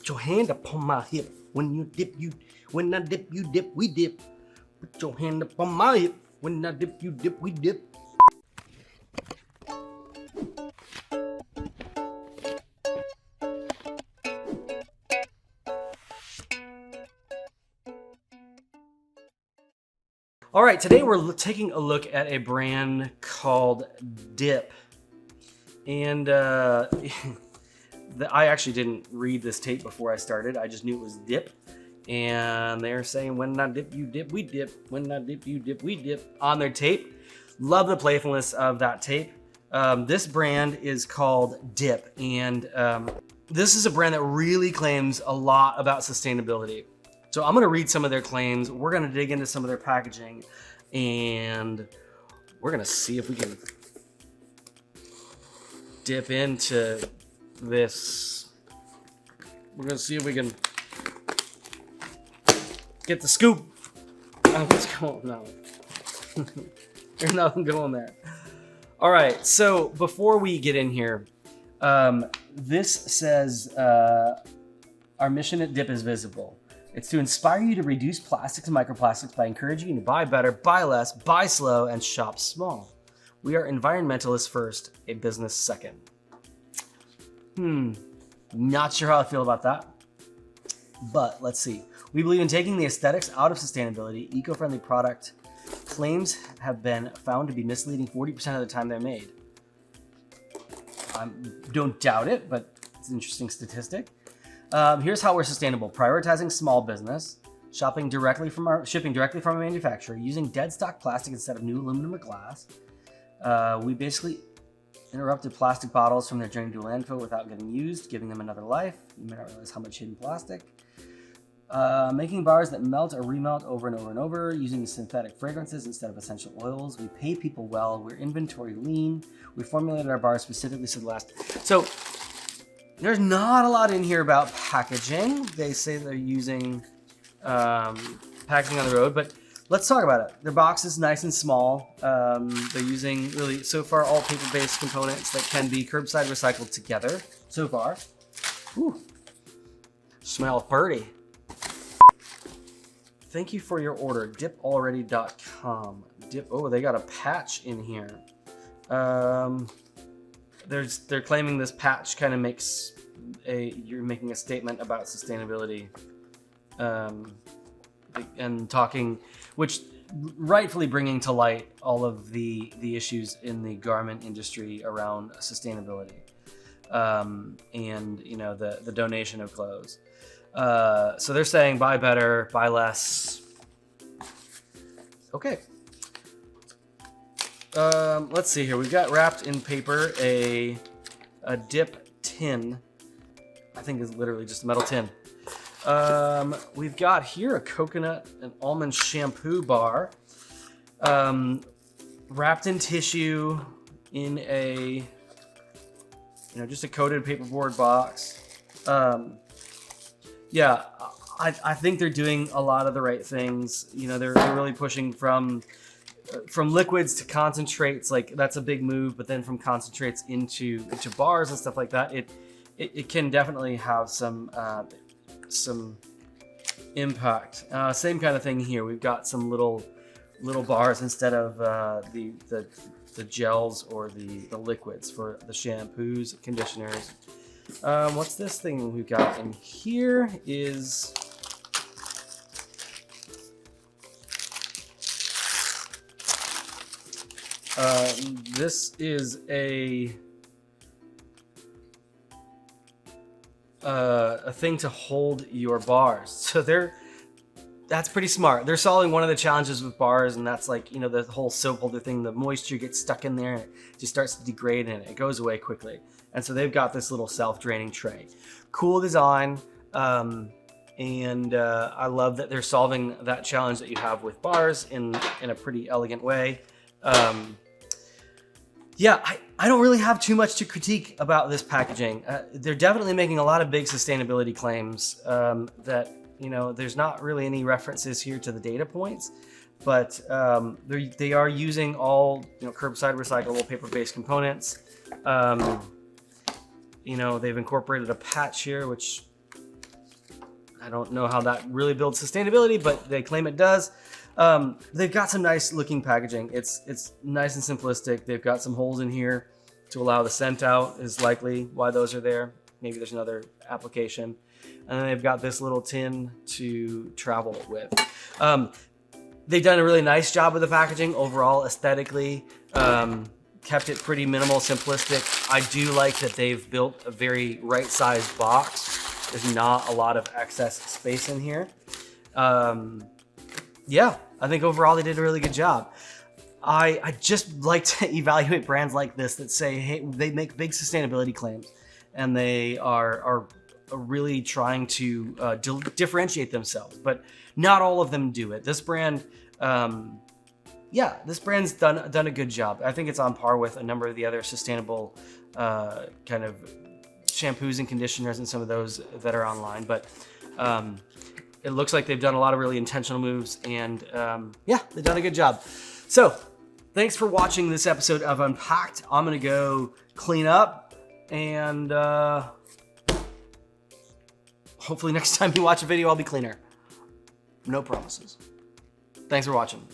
Put your hand upon my hip. When you dip, when I dip, you dip, we dip. Put your hand upon my hip. When I dip, you dip, we dip. All right, today we're taking a look at a brand called Dip. And I actually didn't read this tape before I started. I just knew it was Dip. And they're saying, when I dip, you dip, we dip. When I dip, you dip, we dip on their tape. Love the playfulness of that tape. This brand is called Dip. And this is a brand that really claims a lot about sustainability. So I'm gonna read some of their claims. We're gonna dig into some of their packaging, and we're gonna see if we can dip into this. We're gonna see if we can get the scoop. Oh, what's going on? There's nothing going there. All right, so before we get in here, this says, our mission at Dip is visible. It's to inspire you to reduce plastics and microplastics by encouraging you to buy better, buy less, buy slow, and shop small. We are environmentalists first, a business second. Not sure how I feel about that, but let's see. We believe in taking the aesthetics out of sustainability. Eco-friendly product claims have been found to be misleading 40% of the time they're made. I don't doubt it, but it's an interesting statistic. Here's how we're sustainable. Prioritizing small business, shipping directly from our manufacturer, using dead stock plastic instead of new aluminum or glass. We basically interrupted plastic bottles from their journey to landfill without getting used, giving them another life. You may not realize how much hidden plastic. Making bars that melt or remelt over and over and over, using synthetic fragrances instead of essential oils. We pay people well. We're inventory lean. We formulated our bars specifically so the last. So there's not a lot in here about packaging. They say they're using packaging on the road, but let's talk about it. Their box is nice and small. They're using really, so far, all paper-based components that can be curbside recycled together, so far. Ooh, smells pretty. Thank you for your order, dipalready.com. Dip, oh, they got a patch in here. They're claiming this patch kind of makes you're making a statement about sustainability, and talking, which rightfully bringing to light all of the issues in the garment industry around sustainability, and you know, the donation of clothes. So they're saying buy better, buy less. Okay. Let's see here. We've got wrapped in paper a Dip tin. I think it's literally just a metal tin. We've got here a coconut and almond shampoo bar, wrapped in tissue in a, just a coated paperboard box. Yeah, I think they're doing a lot of the right things. They're really pushing from liquids to concentrates. Like, that's a big move, but then from concentrates into bars and stuff like that, it can definitely have some impact. Same kind of thing here. We've got some little bars instead of the gels or the liquids for the shampoos, conditioners. What's this thing we've got in here is this is a thing to hold your bars. So that's pretty smart. They're solving one of the challenges with bars, and that's like, the whole soap holder thing. The moisture gets stuck in there and it just starts to degrade and it goes away quickly. And so they've got this little self-draining tray. Cool design. And I love that they're solving that challenge that you have with bars in a pretty elegant way. Yeah, I don't really have too much to critique about this packaging. They're definitely making a lot of big sustainability claims that, there's not really any references here to the data points, but they are using all, curbside recyclable paper-based components. They've incorporated a patch here, which I don't know how that really builds sustainability, but they claim it does. They've got some nice looking packaging. It's nice and simplistic. They've got some holes in here to allow the scent out, is likely why those are there. Maybe there's another application. And then they've got this little tin to travel with. They've done a really nice job with the packaging overall, aesthetically. Kept it pretty minimal, simplistic. I do like that they've built a very right-sized box. There's not a lot of excess space in here. Yeah, I think overall they did a really good job. I just like to evaluate brands like this that say, hey, they make big sustainability claims and they are really trying to differentiate themselves, but not all of them do it. This brand, yeah, this brand's done a good job. I think it's on par with a number of the other sustainable kind of shampoos and conditioners and some of those that are online. But it looks like they've done a lot of really intentional moves, and yeah, they've done a good job. So thanks for watching this episode of Unpacked. I'm gonna go clean up, and hopefully next time you watch a video, I'll be cleaner. No promises. Thanks for watching.